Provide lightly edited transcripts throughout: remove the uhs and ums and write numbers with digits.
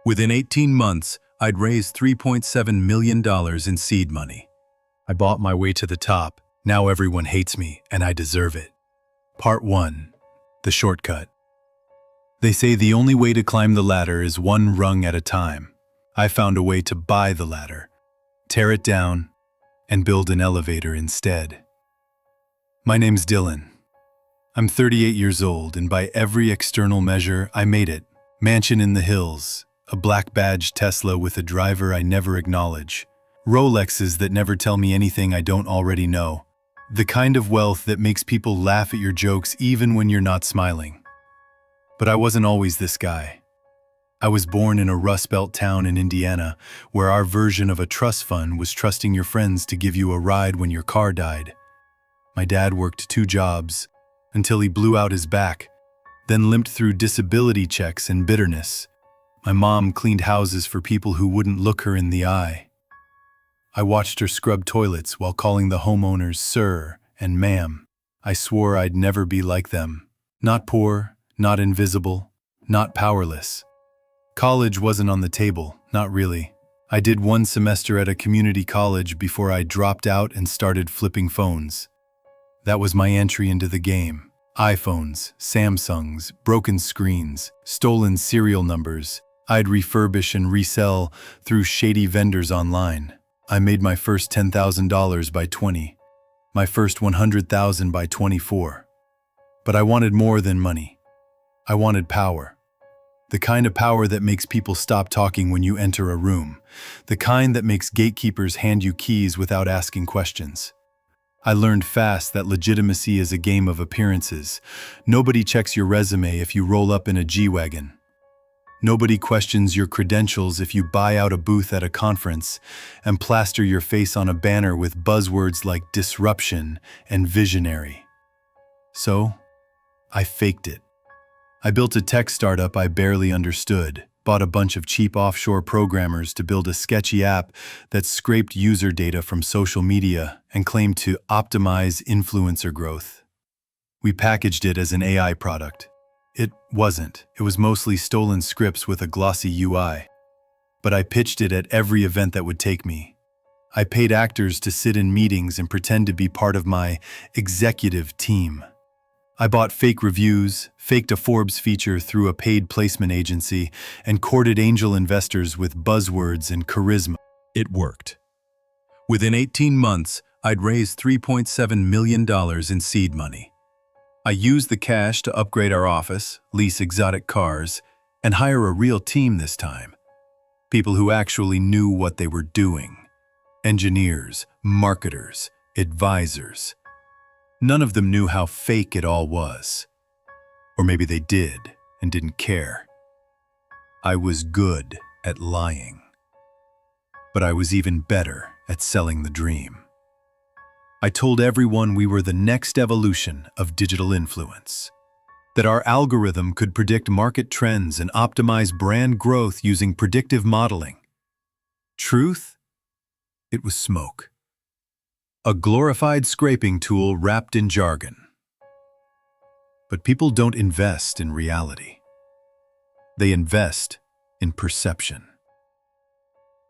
Within 18 months, I'd raised $3.7 million in seed money. I bought my way to the top. Now everyone hates me, and I deserve it. Part 1. The shortcut. They say the only way to climb the ladder is one rung at a time. I found a way to buy the ladder, tear it down, and build an elevator instead. My name's Dylan. I'm 38 years old, and by every external measure, I made it. Mansion in the hills, a black badge Tesla with a driver I never acknowledge, Rolexes that never tell me anything I don't already know, the kind of wealth that makes people laugh at your jokes even when you're not smiling. But I wasn't always this guy. I was born in a Rust Belt town in Indiana, where our version of a trust fund was trusting your friends to give you a ride when your car died. My dad worked 2 jobs until he blew out his back, then limped through disability checks and bitterness. My mom cleaned houses for people who wouldn't look her in the eye. I watched her scrub toilets while calling the homeowners sir and ma'am. I swore I'd never be like them. Not poor, not invisible, not powerless. College wasn't on the table, not really. I did 1 semester at a community college before I dropped out and started flipping phones. That was my entry into the game. iPhones, Samsungs, broken screens, stolen serial numbers. I'd refurbish and resell through shady vendors online. I made my first $10,000 by 20, my first $100,000 by 24. But I wanted more than money. I wanted power. The kind of power that makes people stop talking when you enter a room. The kind that makes gatekeepers hand you keys without asking questions. I learned fast that legitimacy is a game of appearances. Nobody checks your resume if you roll up in a G-Wagon. Nobody questions your credentials if you buy out a booth at a conference and plaster your face on a banner with buzzwords like disruption and visionary. So, I faked it. I built a tech startup I barely understood, bought a bunch of cheap offshore programmers to build a sketchy app that scraped user data from social media and claimed to optimize influencer growth. We packaged it as an AI product. It wasn't. It was mostly stolen scripts with a glossy UI. But I pitched it at every event that would take me. I paid actors to sit in meetings and pretend to be part of my executive team. I bought fake reviews, faked a Forbes feature through a paid placement agency, and courted angel investors with buzzwords and charisma. It worked. Within 18 months, I'd raised $3.7 million in seed money. I used the cash to upgrade our office, lease exotic cars, and hire a real team this time. People who actually knew what they were doing. Engineers, marketers, advisors. None of them knew how fake it all was. Or maybe they did and didn't care. I was good at lying. But I was even better at selling the dream. I told everyone we were the next evolution of digital influence, that our algorithm could predict market trends and optimize brand growth using predictive modeling. Truth? It was smoke. A glorified scraping tool wrapped in jargon. But people don't invest in reality. They invest in perception.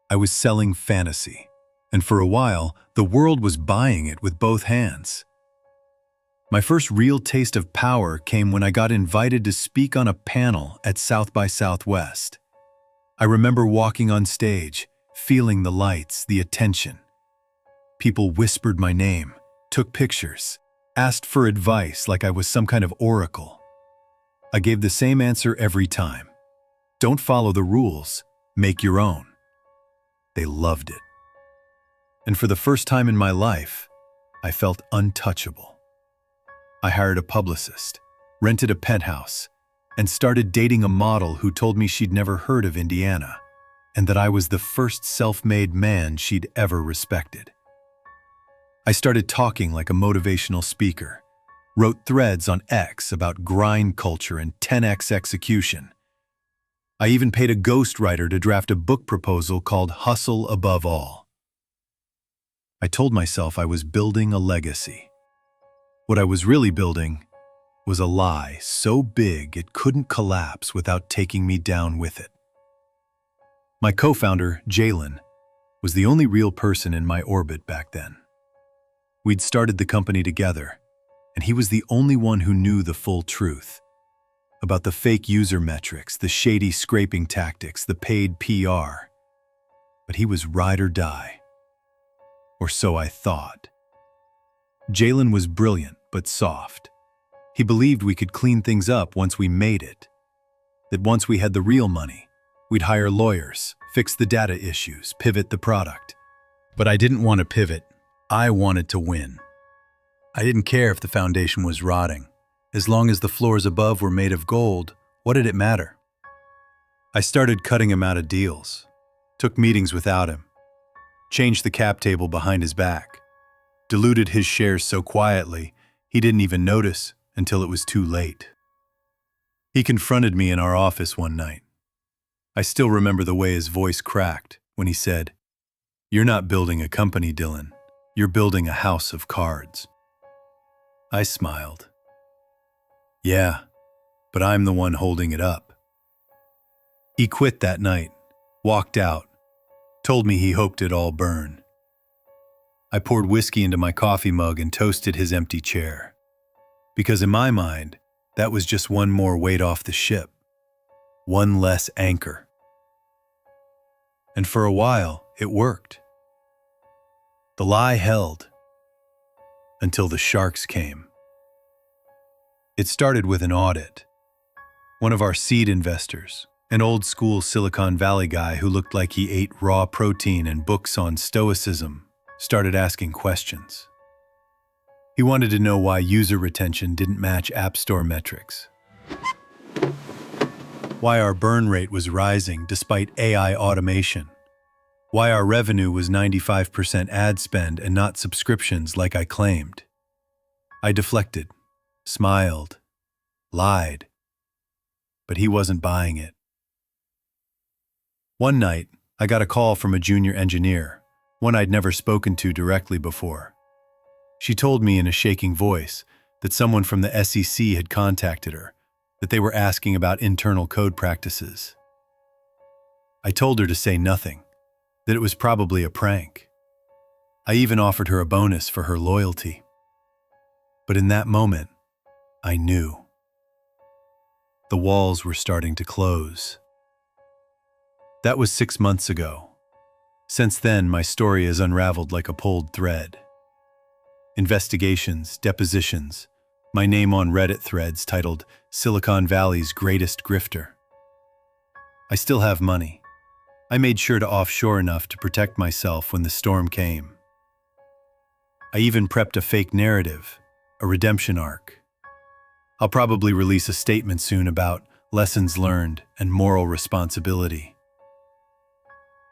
I was selling fantasy, and for a while, the world was buying it with both hands. My first real taste of power came when I got invited to speak on a panel at South by Southwest. I remember walking on stage, feeling the lights, the attention. People whispered my name, took pictures, asked for advice like I was some kind of oracle. I gave the same answer every time. Don't follow the rules, make your own. They loved it. And for the first time in my life, I felt untouchable. I hired a publicist, rented a penthouse, and started dating a model who told me she'd never heard of Indiana, and that I was the first self-made man she'd ever respected. I started talking like a motivational speaker, wrote threads on X about grind culture and 10x execution. I even paid a ghostwriter to draft a book proposal called Hustle Above All. I told myself I was building a legacy. What I was really building was a lie so big it couldn't collapse without taking me down with it. My co-founder, Jalen, was the only real person in my orbit back then. We'd started the company together, and he was the only one who knew the full truth about the fake user metrics, the shady scraping tactics, the paid PR. But he was ride or die. Or so I thought. Jalen was brilliant, but soft. He believed we could clean things up once we made it. That once we had the real money, we'd hire lawyers, fix the data issues, pivot the product. But I didn't want to pivot. I wanted to win. I didn't care if the foundation was rotting. As long as the floors above were made of gold, what did it matter? I started cutting him out of deals, took meetings without him, changed the cap table behind his back, diluted his shares so quietly he didn't even notice until it was too late. He confronted me in our office one night. I still remember the way his voice cracked when he said, "You're not building a company, Dylan. You're building a house of cards." I smiled. Yeah, but I'm the one holding it up. He quit that night, walked out, told me he hoped it all burn. I poured whiskey into my coffee mug and toasted his empty chair. Because in my mind, that was just one more weight off the ship, one less anchor. And for a while, it worked. The lie held until the sharks came. It started with an audit. One of our seed investors, an old-school Silicon Valley guy who looked like he ate raw protein and books on stoicism, started asking questions. He wanted to know why user retention didn't match App Store metrics, why our burn rate was rising despite AI automation, why our revenue was 95% ad spend and not subscriptions like I claimed. I deflected, smiled, lied, but he wasn't buying it. One night, I got a call from a junior engineer, one I'd never spoken to directly before. She told me in a shaking voice that someone from the SEC had contacted her, that they were asking about internal code practices. I told her to say nothing, that it was probably a prank. I even offered her a bonus for her loyalty. But in that moment, I knew. The walls were starting to close. That was 6 months ago. Since then, my story has unraveled like a pulled thread. Investigations, depositions, my name on Reddit threads titled Silicon Valley's Greatest Grifter. I still have money. I made sure to offshore enough to protect myself when the storm came. I even prepped a fake narrative, a redemption arc. I'll probably release a statement soon about lessons learned and moral responsibility.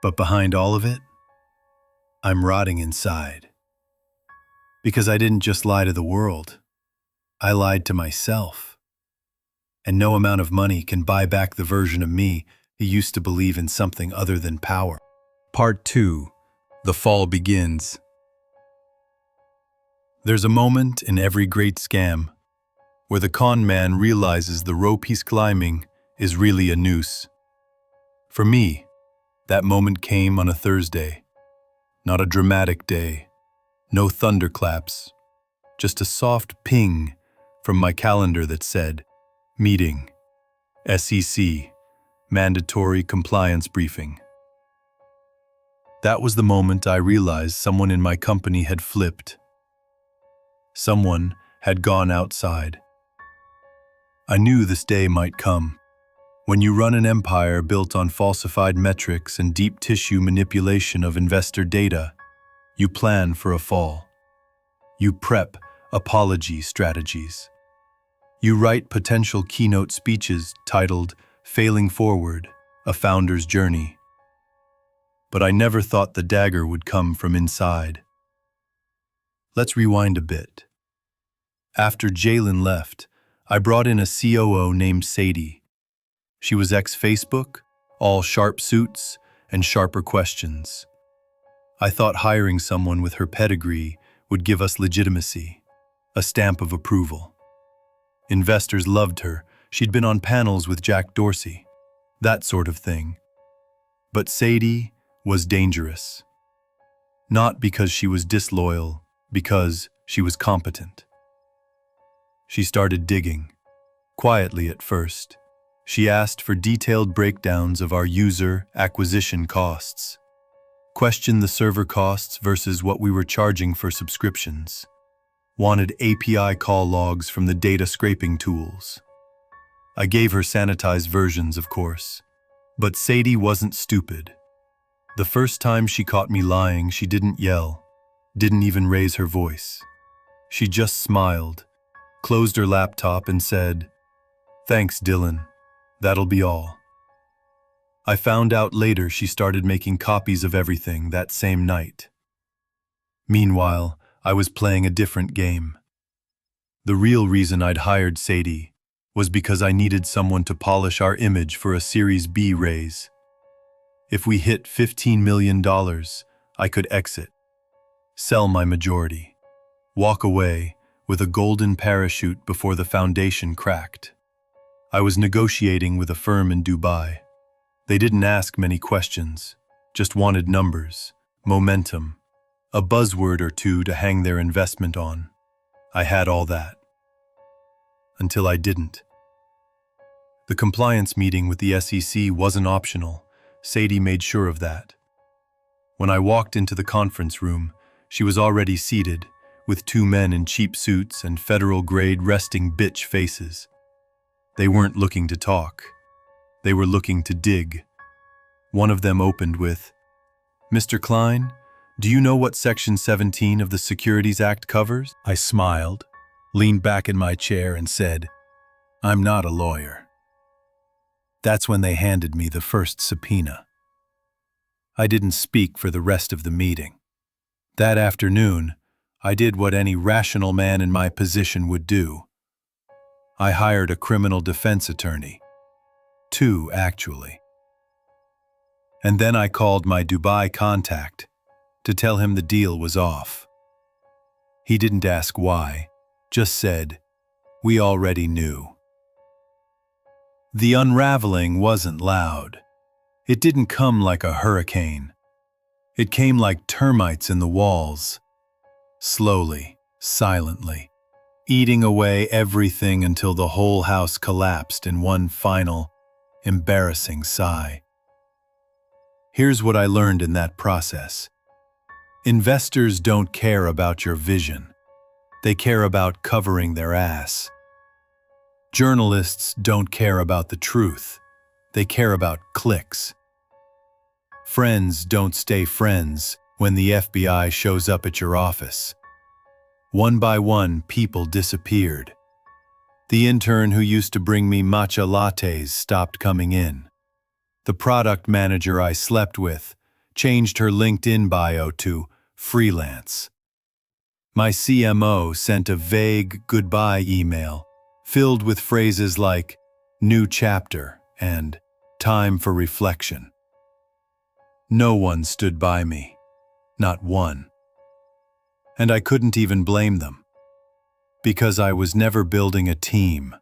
But behind all of it, I'm rotting inside. Because I didn't just lie to the world, I lied to myself. And no amount of money can buy back the version of me who used to believe in something other than power. Part 2. The Fall Begins. There's a moment in every great scam where the con man realizes the rope he's climbing is really a noose. For me, that moment came on a Thursday. Not a dramatic day, no thunderclaps, just a soft ping from my calendar that said, Meeting, SEC, Mandatory Compliance Briefing. That was the moment I realized someone in my company had flipped. Someone had gone outside. I knew this day might come. When you run an empire built on falsified metrics and deep tissue manipulation of investor data, you plan for a fall. You prep apology strategies. You write potential keynote speeches titled Failing Forward, A Founder's Journey. But I never thought the dagger would come from inside. Let's rewind a bit. After Jalen left, I brought in a COO named Sadie. She was ex-Facebook, all sharp suits and sharper questions. I thought hiring someone with her pedigree would give us legitimacy, a stamp of approval. Investors loved her. She'd been on panels with Jack Dorsey, that sort of thing. But Sadie was dangerous. Not because she was disloyal, because she was competent. She started digging, quietly at first. She asked for detailed breakdowns of our user acquisition costs, questioned the server costs versus what we were charging for subscriptions, wanted API call logs from the data scraping tools. I gave her sanitized versions, of course. But Sadie wasn't stupid. The first time she caught me lying, she didn't yell, didn't even raise her voice. She just smiled, closed her laptop and said, "Thanks, Dylan. That'll be all." I found out later she started making copies of everything that same night. Meanwhile, I was playing a different game. The real reason I'd hired Sadie was because I needed someone to polish our image for a Series B raise. If we hit $15 million, I could exit, sell my majority, walk away with a golden parachute before the foundation cracked. I was negotiating with a firm in Dubai. They didn't ask many questions, just wanted numbers, momentum, a buzzword or two to hang their investment on. I had all that. Until I didn't. The compliance meeting with the SEC wasn't optional. Sadie made sure of that. When I walked into the conference room, she was already seated, with two men in cheap suits and federal-grade resting bitch faces. They weren't looking to talk. They were looking to dig. One of them opened with, "Mr. Klein, do you know what Section 17 of the Securities Act covers?" I smiled, leaned back in my chair and said, "I'm not a lawyer." That's when they handed me the first subpoena. I didn't speak for the rest of the meeting. That afternoon, I did what any rational man in my position would do. I hired a criminal defense attorney. 2, actually. And then I called my Dubai contact to tell him the deal was off. He didn't ask why, just said, "We already knew." The unraveling wasn't loud. It didn't come like a hurricane. It came like termites in the walls, slowly, silently, eating away everything until the whole house collapsed in one final, embarrassing sigh. Here's what I learned in that process. Investors don't care about your vision. They care about covering their ass. Journalists don't care about the truth. They care about clicks. Friends don't stay friends when the FBI shows up at your office. One by one, people disappeared. The intern who used to bring me matcha lattes stopped coming in. The product manager I slept with changed her LinkedIn bio to freelance. My CMO sent a vague goodbye email filled with phrases like "new chapter" and "time for reflection." No one stood by me, not one. And I couldn't even blame them, because I was never building a team.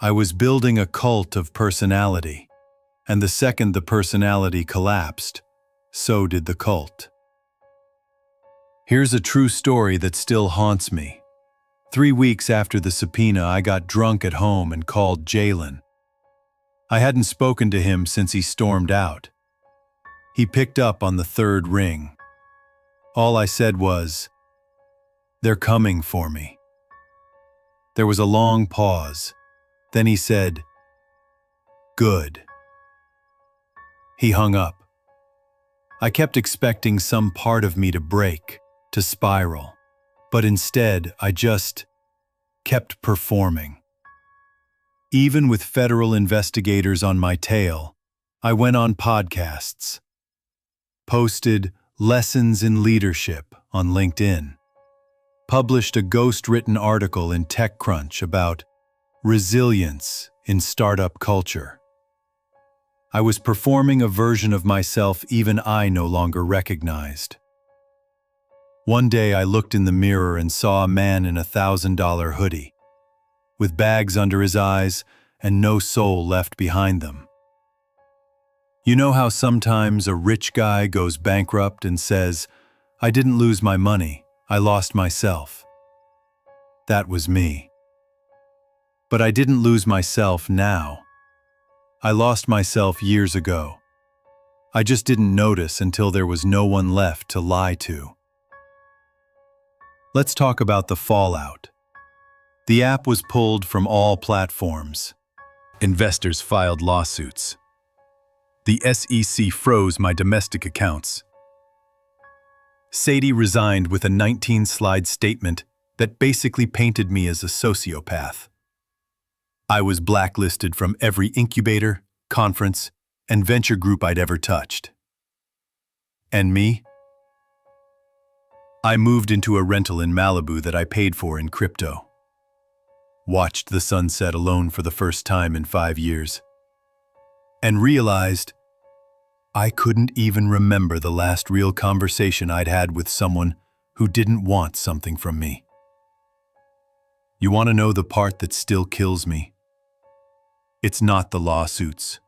I was building a cult of personality, and the second the personality collapsed, so did the cult. Here's a true story that still haunts me. 3 weeks after the subpoena, I got drunk at home and called Jalen. I hadn't spoken to him since he stormed out. He picked up on the third ring. All I said was, "They're coming for me." There was a long pause. Then he said, "Good." He hung up. I kept expecting some part of me to break, to spiral, but instead I just kept performing. Even with federal investigators on my tail, I went on podcasts, posted lessons in leadership on LinkedIn, published a ghost-written article in TechCrunch about resilience in startup culture. I was performing a version of myself even I no longer recognized. One day I looked in the mirror and saw a man in a $1,000 hoodie, with bags under his eyes and no soul left behind them. You know how sometimes a rich guy goes bankrupt and says, "I didn't lose my money, I lost myself." That was me. But I didn't lose myself now. I lost myself years ago. I just didn't notice until there was no one left to lie to. Let's talk about the fallout. The app was pulled from all platforms. Investors filed lawsuits. The SEC froze my domestic accounts. Sadie resigned with a 19-slide statement that basically painted me as a sociopath. I was blacklisted from every incubator, conference, and venture group I'd ever touched. And me? I moved into a rental in Malibu that I paid for in crypto. Watched the sunset alone for the first time in 5 years. And realized I couldn't even remember the last real conversation I'd had with someone who didn't want something from me. You want to know the part that still kills me? It's not the lawsuits,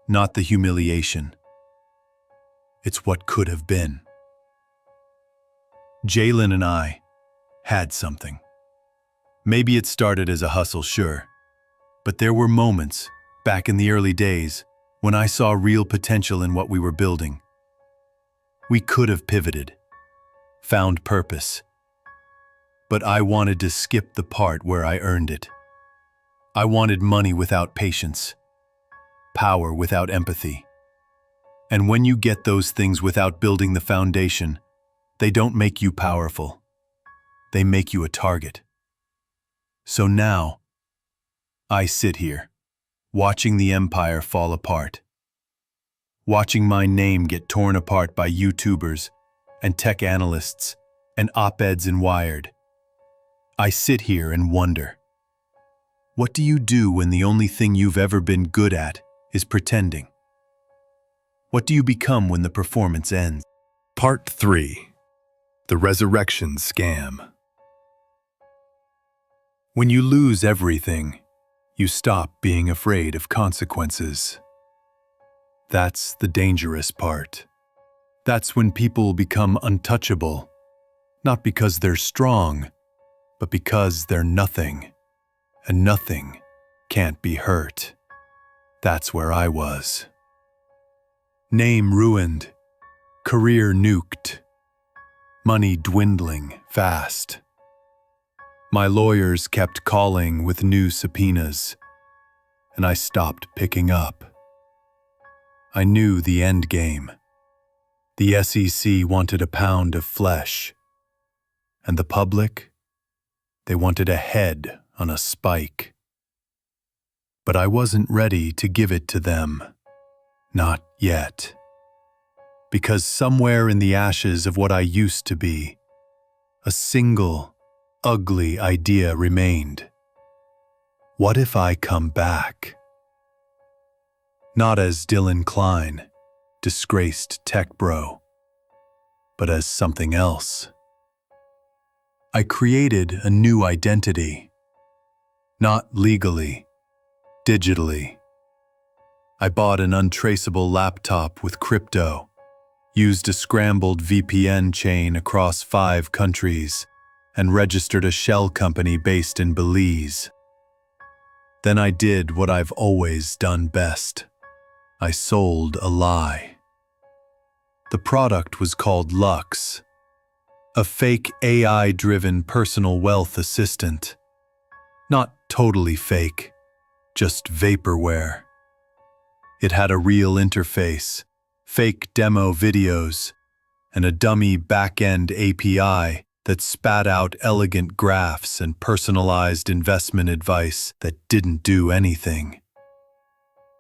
not the humiliation. It's what could have been. Jalen and I had something. Maybe it started as a hustle, sure, but there were moments back in the early days when I saw real potential in what we were building. We could have pivoted, found purpose, but I wanted to skip the part where I earned it. I wanted money without patience, power without empathy. And when you get those things without building the foundation, they don't make you powerful. They make you a target. So now, I sit here, watching the empire fall apart. Watching my name get torn apart by YouTubers and tech analysts and op-eds in Wired. I sit here and wonder, what do you do when the only thing you've ever been good at is pretending? What do you become when the performance ends? Part 3. The Resurrection Scam. When you lose everything, you stop being afraid of consequences. That's the dangerous part. That's when people become untouchable, not because they're strong, but because they're nothing, and nothing can't be hurt. That's where I was. Name ruined, career nuked, money dwindling fast. My lawyers kept calling with new subpoenas, and I stopped picking up. I knew the end game. The SEC wanted a pound of flesh, and the public, they wanted a head on a spike. But I wasn't ready to give it to them. Not yet. Because somewhere in the ashes of what I used to be, a single, ugly idea remained. What if I come back? Not as Dylan Klein, disgraced tech bro, but as something else. I created a new identity. Not legally, digitally. I bought an untraceable laptop with crypto, used a scrambled VPN chain across 5 countries, and registered a shell company based in Belize. Then I did what I've always done best. I sold a lie. The product was called Lux, a fake AI-driven personal wealth assistant. Not totally fake, just vaporware. It had a real interface, fake demo videos, and a dummy back-end API that spat out elegant graphs and personalized investment advice that didn't do anything.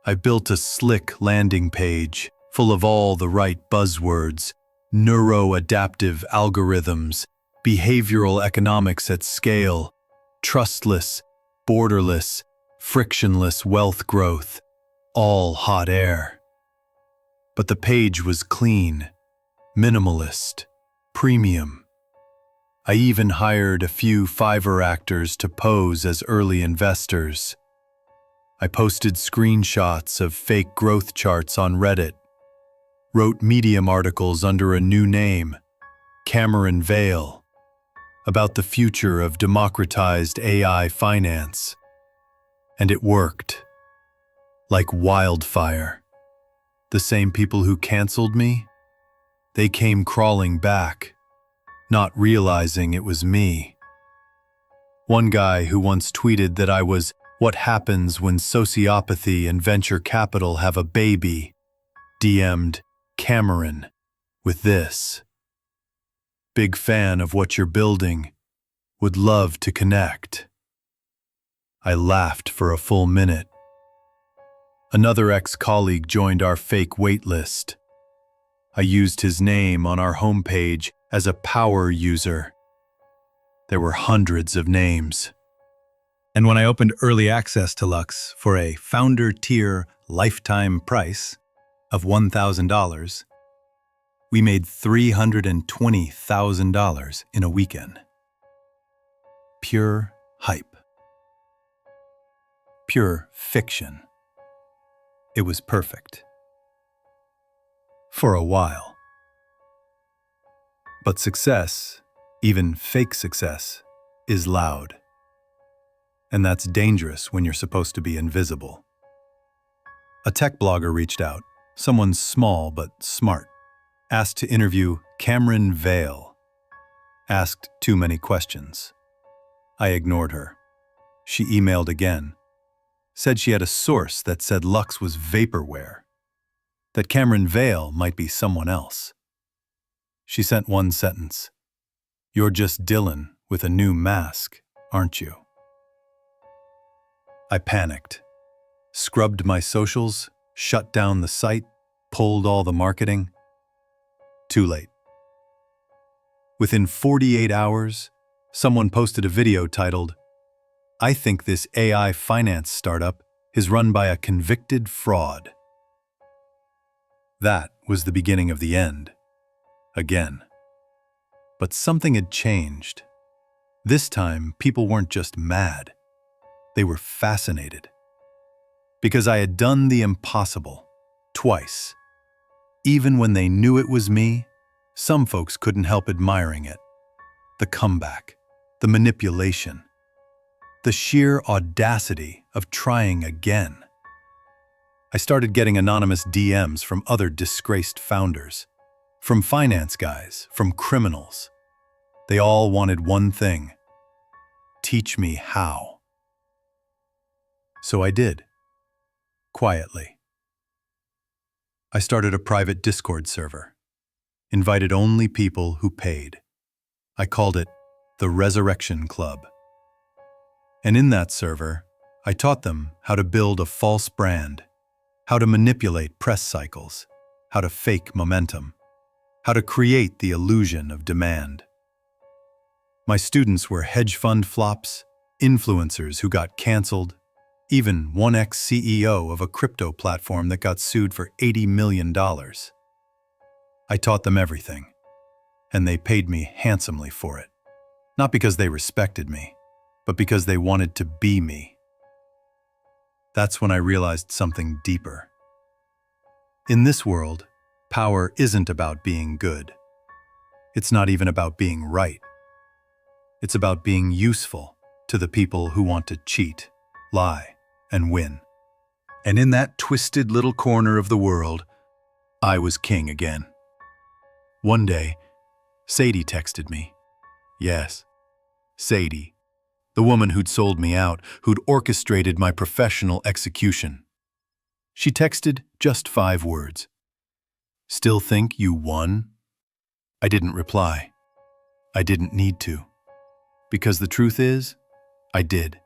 I built a slick landing page full of all the right buzzwords, neuro-adaptive algorithms, behavioral economics at scale, trustless, borderless, frictionless wealth growth, all hot air. But the page was clean, minimalist, premium. I even hired a few Fiverr actors to pose as early investors. I posted screenshots of fake growth charts on Reddit wrote Medium articles under a new name, Cameron Vale, about the future of democratized AI finance. And it worked. Like wildfire. The same people who canceled me, they came crawling back, not realizing it was me. One guy who once tweeted that I was what happens when sociopathy and venture capital have a baby, DM'd Cameron with this: "Big fan of what you're building, would love to connect." I laughed for a full minute. Another ex-colleague joined our fake waitlist. I used his name on our homepage as a power user. There were hundreds of names. And when I opened early access to Lux for a founder tier lifetime price of $1,000, we made $320,000 in a weekend. Pure hype. Pure fiction. It was perfect. For a while. But success, even fake success, is loud. And that's dangerous when you're supposed to be invisible. A tech blogger reached out, someone small but smart, asked to interview Cameron Vale. Asked too many questions. I ignored her. She emailed again. Said she had a source that said Lux was vaporware. That Cameron Vale might be someone else. She sent one sentence. "You're just Dylan with a new mask, aren't you?" I panicked. Scrubbed my socials, shut down the site, pulled all the marketing. Too late. Within 48 hours, someone posted a video titled, "I think this AI finance startup is run by a convicted fraud." That was the beginning of the end. Again. But something had changed. This time, people weren't just mad. They were fascinated. Because I had done the impossible, twice. Even when they knew it was me, some folks couldn't help admiring it. The comeback, the manipulation, the sheer audacity of trying again. I started getting anonymous DMs from other disgraced founders, from finance guys, from criminals. They all wanted one thing: teach me how. So I did, quietly. I started a private Discord server, invited only people who paid. I called it the Resurrection Club. And in that server, I taught them how to build a false brand, how to manipulate press cycles, how to fake momentum, how to create the illusion of demand. My students were hedge fund flops, influencers who got canceled, even one ex-CEO of a crypto platform that got sued for $80 million. I taught them everything, and they paid me handsomely for it. Not because they respected me, but because they wanted to be me. That's when I realized something deeper. In this world, power isn't about being good. It's not even about being right. It's about being useful to the people who want to cheat, lie, and win. And in that twisted little corner of the world, I was king again. One day, Sadie texted me. Yes, Sadie. The woman who'd sold me out, who'd orchestrated my professional execution. She texted just 5 words. "Still think you won?" I didn't reply. I didn't need to. Because the truth is, I did.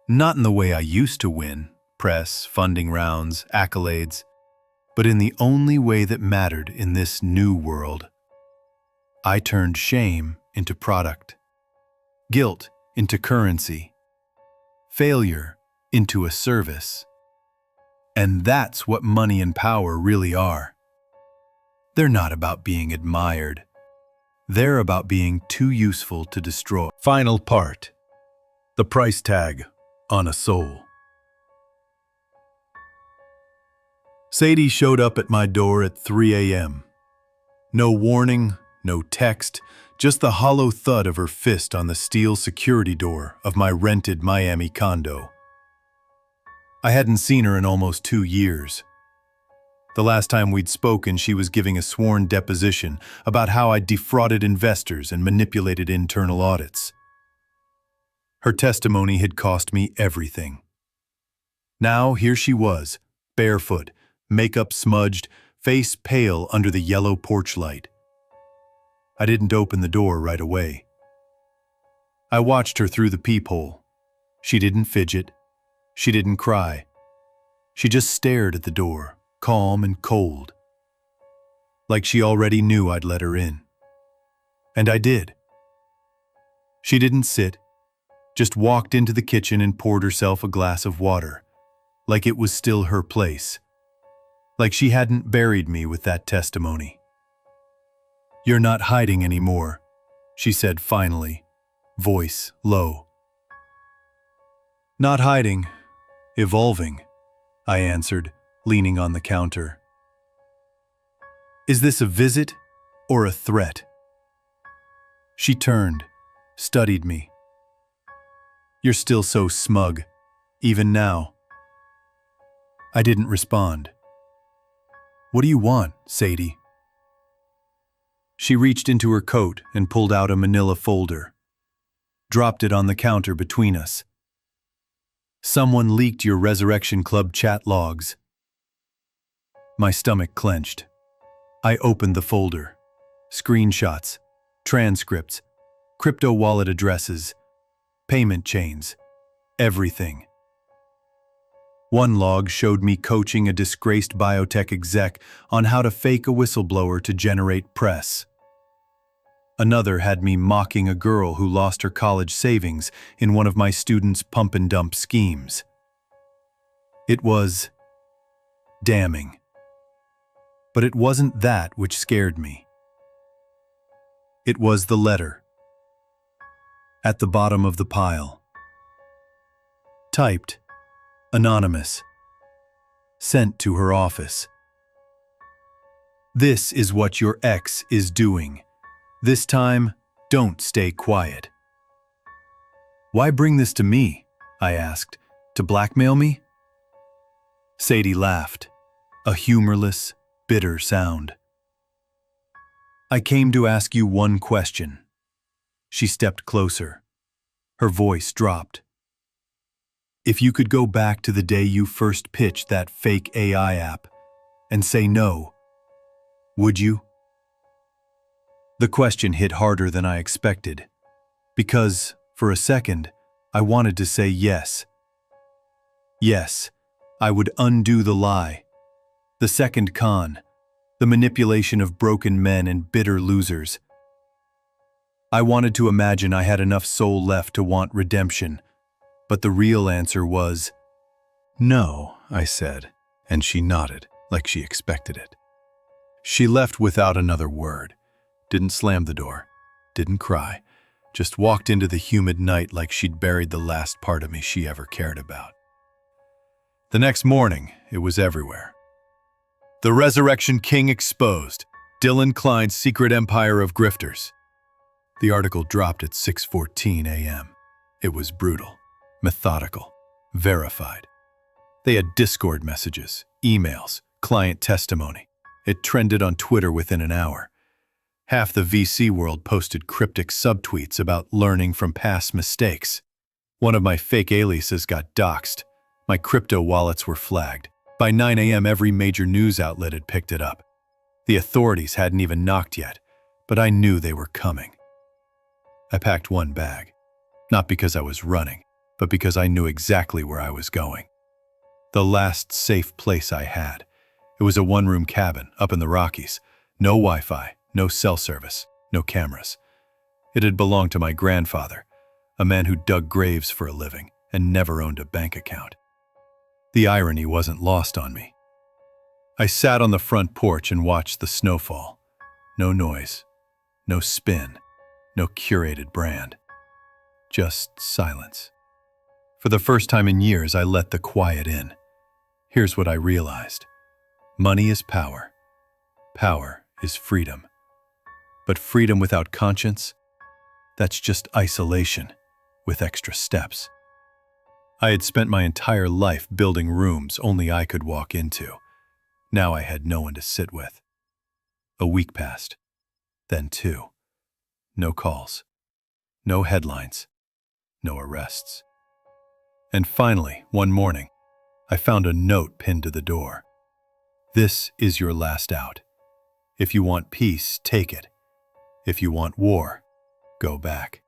Not in the way I used to win, press, funding rounds, accolades, but in the only way that mattered in this new world. I turned shame into product, guilt into currency, failure into a service. And that's what money and power really are. They're not about being admired. They're about being too useful to destroy. Final part. The price tag on a soul. Sadie showed up at my door at 3 a.m. No warning, no text, just the hollow thud of her fist on the steel security door of my rented Miami condo. I hadn't seen her in almost 2 years. The last time we'd spoken, she was giving a sworn deposition about how I'd defrauded investors and manipulated internal audits. Her testimony had cost me everything. Now here she was, barefoot, makeup smudged, face pale under the yellow porch light. I didn't open the door right away. I watched her through the peephole. She didn't fidget. She didn't cry. She just stared at the door, calm and cold, like she already knew I'd let her in. And I did. She didn't sit, just walked into the kitchen and poured herself a glass of water, like it was still her place, like she hadn't buried me with that testimony. "You're not hiding anymore," she said finally, voice low. "Not hiding, evolving," I answered, leaning on the counter. "Is this a visit or a threat?" She turned, studied me. "You're still so smug, even now." I didn't respond. "What do you want, Sadie?" She reached into her coat and pulled out a manila folder, dropped it on the counter between us. "Someone leaked your Resurrection Club chat logs." My stomach clenched. I opened the folder. Screenshots, transcripts, crypto wallet addresses, payment chains, everything. One log showed me coaching a disgraced biotech exec on how to fake a whistleblower to generate press. Another had me mocking a girl who lost her college savings in one of my students' pump-and-dump schemes. It was damning. But it wasn't that which scared me. It was the letter. At the bottom of the pile. Typed, anonymous. Sent to her office. "This is what your ex is doing. This time, don't stay quiet." "Why bring this to me?" I asked. "To blackmail me?" Sadie laughed, a humorless, bitter sound. "I came to ask you one question." She stepped closer. Her voice dropped. "If you could go back to the day you first pitched that fake AI app and say no, would you?" The question hit harder than I expected, because, for a second, I wanted to say yes. Yes, I would undo the lie, the second con, the manipulation of broken men and bitter losers. I wanted to imagine I had enough soul left to want redemption, but the real answer was, "No," I said, and she nodded like she expected it. She left without another word, didn't slam the door, didn't cry, just walked into the humid night like she'd buried the last part of me she ever cared about. The next morning, it was everywhere. "The Resurrection King exposed. Dylan Klein's secret empire of grifters." The article dropped at 6:14 a.m. It was brutal, methodical, verified. They had Discord messages, emails, client testimony. It trended on Twitter within an hour. Half the VC world posted cryptic subtweets about learning from past mistakes. One of my fake aliases got doxxed. My crypto wallets were flagged. By 9 a.m., every major news outlet had picked it up. The authorities hadn't even knocked yet, but I knew they were coming. I packed one bag, not because I was running, but because I knew exactly where I was going. The last safe place I had. It was a one-room cabin up in the Rockies. No Wi-Fi, no cell service, no cameras. It had belonged to my grandfather, a man who dug graves for a living and never owned a bank account. The irony wasn't lost on me. I sat on the front porch and watched the snowfall. No noise, no spin, no curated brand. Just silence. For the first time in years, I let the quiet in. Here's what I realized. Money is power. Power is freedom. But freedom without conscience? That's just isolation with extra steps. I had spent my entire life building rooms only I could walk into. Now I had no one to sit with. A week passed, then two. No calls, no headlines, no arrests. And finally, one morning, I found a note pinned to the door. This is your last out. If you want peace, take it. If you want war, go back.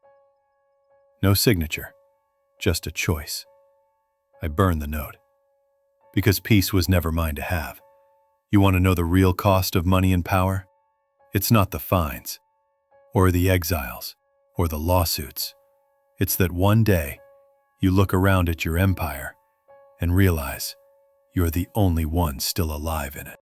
No signature, just a choice. I burned the note. Because peace was never mine to have. You want to know the real cost of money and power? It's not the fines, or the exiles, or the lawsuits. It's that one day, you look around at your empire and realize you're the only one still alive in it.